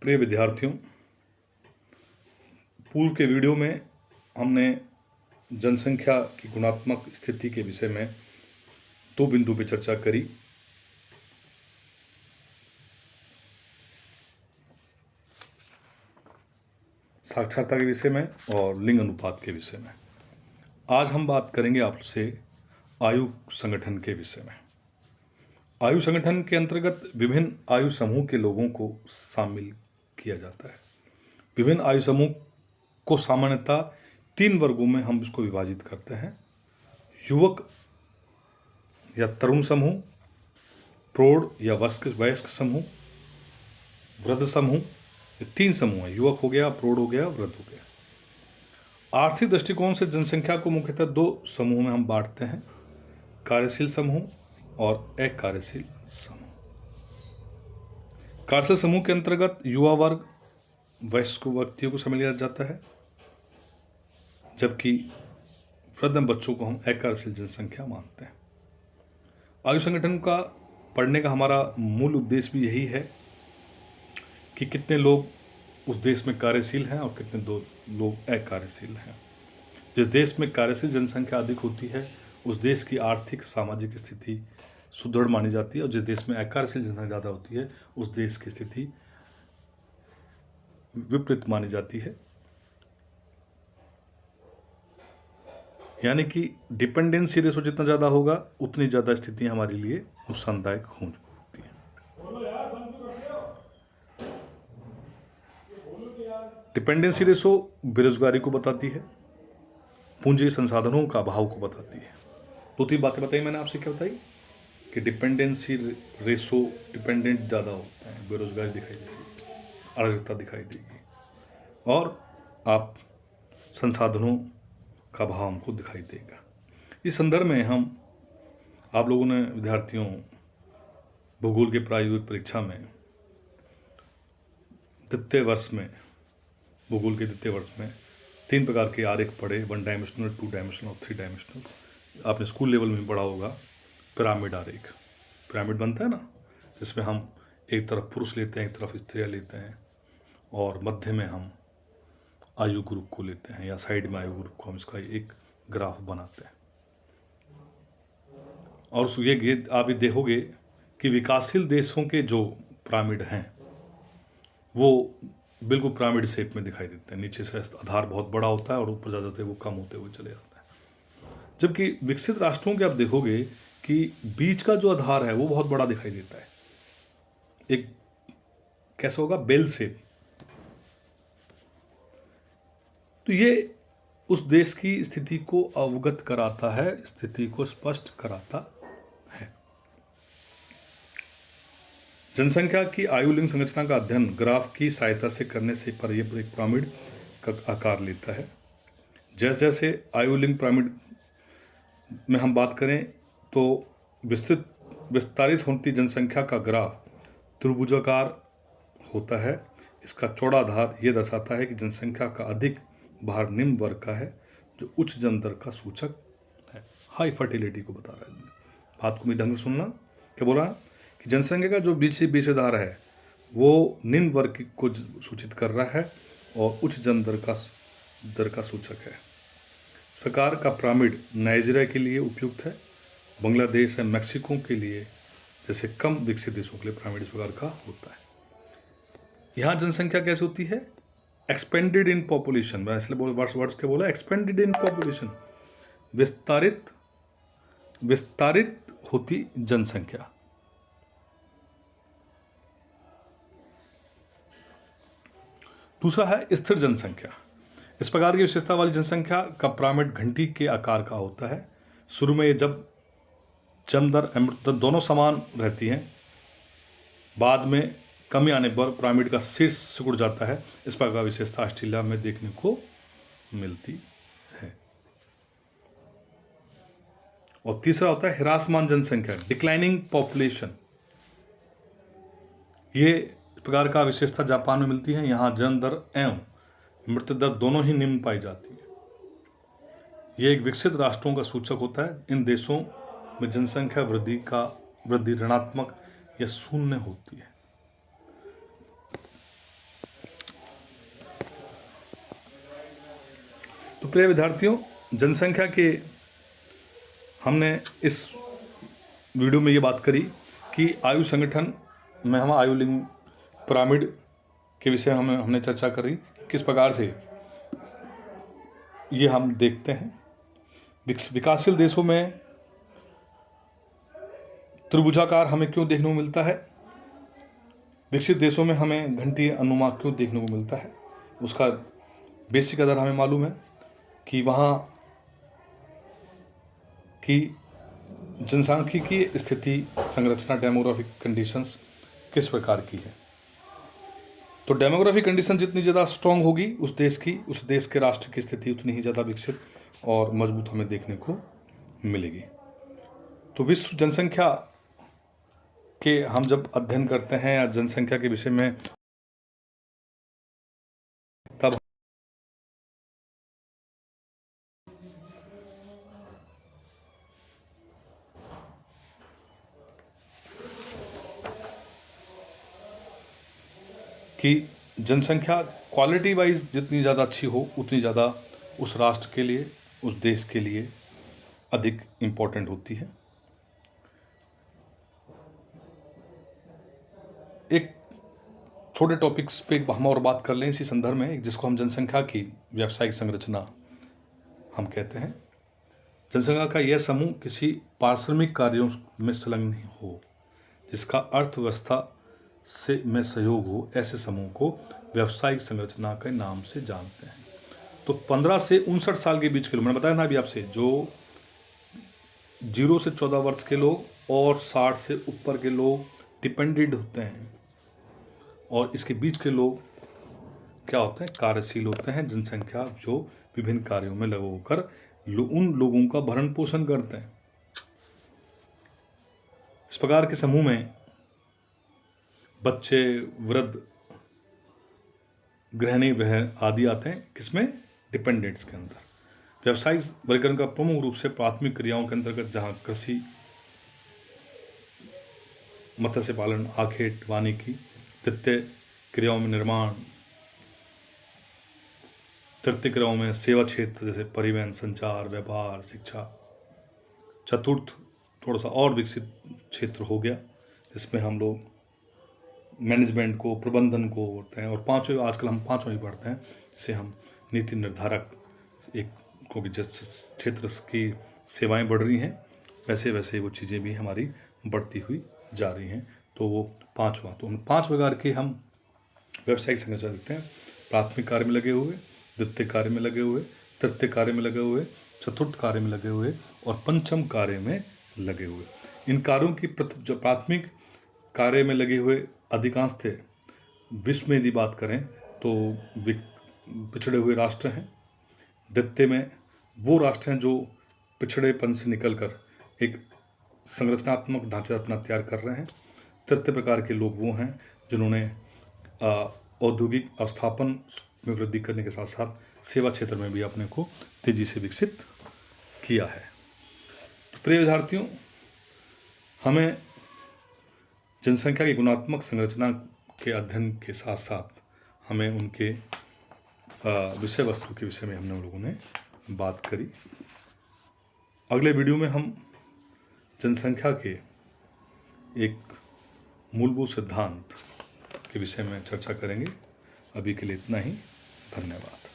प्रिय विद्यार्थियों, पूर्व के वीडियो में हमने जनसंख्या की गुणात्मक स्थिति के विषय में दो बिंदु पर चर्चा करी। साक्षरता के विषय में और लिंग अनुपात के विषय में। आज हम बात करेंगे आपसे आयु संगठन के विषय में। आयु संगठन के अंतर्गत विभिन्न आयु समूह के लोगों को शामिल किया जाता है। विभिन्न आयु समूह को सामान्यतः 3 वर्गों में हम इसको विभाजित करते हैं: युवक या तरुण समूह, प्रौढ़ या वयस्क समूह, वृद्ध समूह। ये 3 समूह हैं: युवक हो गया, प्रौढ़ हो गया, वृद्ध हो गया। आर्थिक दृष्टिकोण से जनसंख्या को मुख्यतः 2 समूह में हम बांटते हैं: कार्यशील समूह और अकार्यशील समूह। कार्यशील समूह के अंतर्गत युवा वर्ग, वयस्क व्यक्तियों को शामिल किया जाता है, जबकि वृद्ध बच्चों को हम अकार्यशील जनसंख्या मानते हैं। आयु संगठन का पढ़ने का हमारा मूल उद्देश्य भी यही है कि कितने लोग उस देश में कार्यशील हैं और कितने लोग अकार्यशील हैं। जिस देश में कार्यशील जनसंख्या अधिक होती है उस देश की आर्थिक सामाजिक स्थिति सुदृढ़ मानी जाती है, और जिस देश में अकार्यशील जनसंख्या ज़्यादा होती है उस देश की स्थिति विपरीत मानी जाती है। यानी कि डिपेंडेंसी रेशो जितना ज़्यादा होगा उतनी ज़्यादा स्थितियाँ हमारे लिए नुकसानदायक होती हैं। डिपेंडेंसी रेशो बेरोजगारी को बताती है, पूंजी संसाधनों का अभाव को बताती है। 2-3 बातें बताई मैंने आपसे। क्या बताई कि डिपेंडेंसी रेशो डिपेंडेंट ज़्यादा होता है, बेरोजगारी दिखाई देगी, अराजकता दिखाई देगी, और आप संसाधनों का अभाव हमको दिखाई देगा। इस संदर्भ में आप लोगों ने विद्यार्थियों भूगोल के प्रायोगिक परीक्षा में द्वितीय वर्ष में, भूगोल के द्वितीय वर्ष में 3 प्रकार के आरेख पढ़े: 1 डायमेंशनल, 2 डायमेंशनल और 3 डायमेंशनल। आपने स्कूल लेवल में पढ़ा होगा पिरामिड आरेख। पिरामिड बनता है ना, जिसमें हम एक तरफ पुरुष लेते हैं, एक तरफ स्त्रियाँ लेते हैं, और मध्य में हम आयु ग्रुप को लेते हैं, या साइड में आयु ग्रुप को हम इसका एक ग्राफ बनाते हैं। और ये आप ये देखोगे कि विकासशील देशों के जो पिरामिड हैं वो बिल्कुल पिरामिड शेप में दिखाई देते हैं। नीचे से आधार बहुत बड़ा होता है और ऊपर जा जाते वो कम होते हुए चले जाता है। जबकि विकसित राष्ट्रों के आप देखोगे कि बीच का जो आधार है वो बहुत बड़ा दिखाई देता है। एक कैसा होगा, बेल शेप। तो ये उस देश की स्थिति को अवगत कराता है, स्थिति को स्पष्ट कराता है। जनसंख्या की आयु लिंग संरचना का अध्ययन ग्राफ की सहायता से करने से पर यह एक पिरामिड का आकार लेता है। जैसे जैसे आयु लिंग पिरामिड में हम बात करें तो विस्तारित होती जनसंख्या का ग्राफ त्रिभुजाकार होता है। इसका चौड़ा आधार यह दर्शाता है कि जनसंख्या का अधिक भार निम्न वर्ग का है, जो उच्च जन्म दर का सूचक है। हाई फर्टिलिटी को बता रहा है। बात को भी ढंग से सुनना। क्या बोला कि जनसंख्या का जो बीच आधार है वो निम्न वर्ग को सूचित कर रहा है और उच्च जन्म दर का सूचक है। इस प्रकार का पिरामिड नाइजीरिया के लिए उपयुक्त है, बांग्लादेश और मैक्सिको के लिए, जैसे कम विकसित देशों के लिए पिरामिड इस प्रकार का होता है। यहाँ जनसंख्या कैसे होती है? Expanded in population. मैं इसलिए वर्ड्स के बोला एक्सपेंडेड इन पॉपुलेशन, विस्तारित होती जनसंख्या। दूसरा है स्थिर जनसंख्या। इस प्रकार की विशेषता वाली जनसंख्या का पिरामिड घंटी के आकार का होता है। शुरू में जब जन्म दर और मृत्यु दर दोनों समान रहती हैं, बाद में कमी आने पर पिरामिड का शीर्ष सिकुड़ जाता है। इस प्रकार का विशेषता ऑस्ट्रेलिया में देखने को मिलती है। और तीसरा होता है ह्रासमान जनसंख्या, डिक्लाइनिंग पॉपुलेशन। ये प्रकार का विशेषता जापान में मिलती है। यहाँ जन्म दर एवं मृत्यु दर दोनों ही निम्न पाई जाती है। यह एक विकसित राष्ट्रों का सूचक होता है। इन देशों में जनसंख्या वृद्धि ऋणात्मक या शून्य होती है। तो प्रिय विद्यार्थियों, जनसंख्या के हमने इस वीडियो में ये बात करी कि आयु संगठन में हम आयु लिंग पिरामिड के विषय में हमने चर्चा करी, किस प्रकार से ये हम देखते हैं। विकासशील देशों में त्रिभुजाकार हमें क्यों देखने को मिलता है, विकसित देशों में हमें घंटीय अनुमा क्यों देखने को मिलता है, उसका बेसिक आधार हमें मालूम है कि वहाँ की जनसांख्यिकीय स्थिति, संरचना, डेमोग्राफिक कंडीशंस किस प्रकार की है। तो डेमोग्राफिक कंडीशन जितनी ज़्यादा स्ट्रांग होगी उस देश की, उस देश के राष्ट्र की स्थिति उतनी ही ज़्यादा विकसित और मजबूत हमें देखने को मिलेगी। तो विश्व जनसंख्या के हम जब अध्ययन करते हैं या जनसंख्या के विषय में, तब कि जनसंख्या क्वालिटी वाइज जितनी ज़्यादा अच्छी हो उतनी ज़्यादा उस राष्ट्र के लिए, उस देश के लिए अधिक इम्पोर्टेंट होती है। एक छोटे टॉपिक्स पे हम और बात कर लें इसी संदर्भ में, जिसको हम जनसंख्या की व्यावसायिक संरचना हम कहते हैं। जनसंख्या का यह समूह किसी पारिश्रमिक कार्यों में संलग्न नहीं हो, जिसका अर्थव्यवस्था से में सहयोग हो, ऐसे समूह को व्यावसायिक संरचना के नाम से जानते हैं। तो 15 से 59 साल के बीच के लोग, मैंने बताया ना अभी आपसे, जो 0 से 14 वर्ष के लोग और 60 से ऊपर के लोग डिपेंडेंट होते हैं, और इसके बीच के लोग क्या होते हैं, कार्यशील होते हैं। जनसंख्या जो विभिन्न कार्यों में लगे होकर उन लोगों का भरण पोषण करते हैं। इस प्रकार के समूह में बच्चे, वृद्ध, गृहिणी, वह आदि आते हैं। किसमें? डिपेंडेंट्स के अंदर। व्यावसायिक वर्गीकरण का प्रमुख रूप से प्राथमिक क्रियाओं के अंतर्गत, जहां कृषि, मत्स्य पालन, आखेट, वानिकी, तृतीय क्रियाओं में निर्माण, तृतीय क्रियाओं में सेवा क्षेत्र जैसे परिवहन, संचार, व्यापार, शिक्षा, चतुर्थ थोड़ा सा और विकसित क्षेत्र हो गया, जिसमें हम लोग मैनेजमेंट को, प्रबंधन को होते हैं, और पांचवें, आजकल हम पांचवें ही पढ़ते हैं, जिसे हम नीति निर्धारक, एक क्योंकि जिस क्षेत्र की सेवाएं बढ़ रही हैं वैसे वैसे वो चीज़ें भी हमारी बढ़ती हुई जा रही हैं। तो वो पांचवा, तो हम 5 प्रकार के हम व्यावसायिक संरचना देखते हैं। प्राथमिक कार्य में लगे हुए, द्वितीय कार्य में लगे हुए, तृतीय कार्य में लगे हुए, चतुर्थ कार्य में लगे हुए और पंचम कार्य में लगे हुए। इन कार्यों की जो प्राथमिक कार्य में लगे हुए अधिकांश थे, विश्व में यदि बात करें तो पिछड़े हुए राष्ट्र हैं। द्वितीय में वो राष्ट्र हैं जो पिछड़ेपन से निकलकर एक संरचनात्मक ढांचा अपना तैयार कर रहे हैं। तृतीय प्रकार के लोग वो हैं जिन्होंने औद्योगिक अवस्थापन में वृद्धि करने के साथ साथ सेवा क्षेत्र में भी अपने को तेजी से विकसित किया है। तो प्रिय विद्यार्थियों, हमें जनसंख्या की गुणात्मक संरचना के अध्ययन के साथ साथ हमें उनके विषय वस्तु के विषय में हम लोगों ने बात करी। अगले वीडियो में हम जनसंख्या के एक मूलभूत सिद्धांत के विषय में चर्चा करेंगे। अभी के लिए इतना ही। धन्यवाद।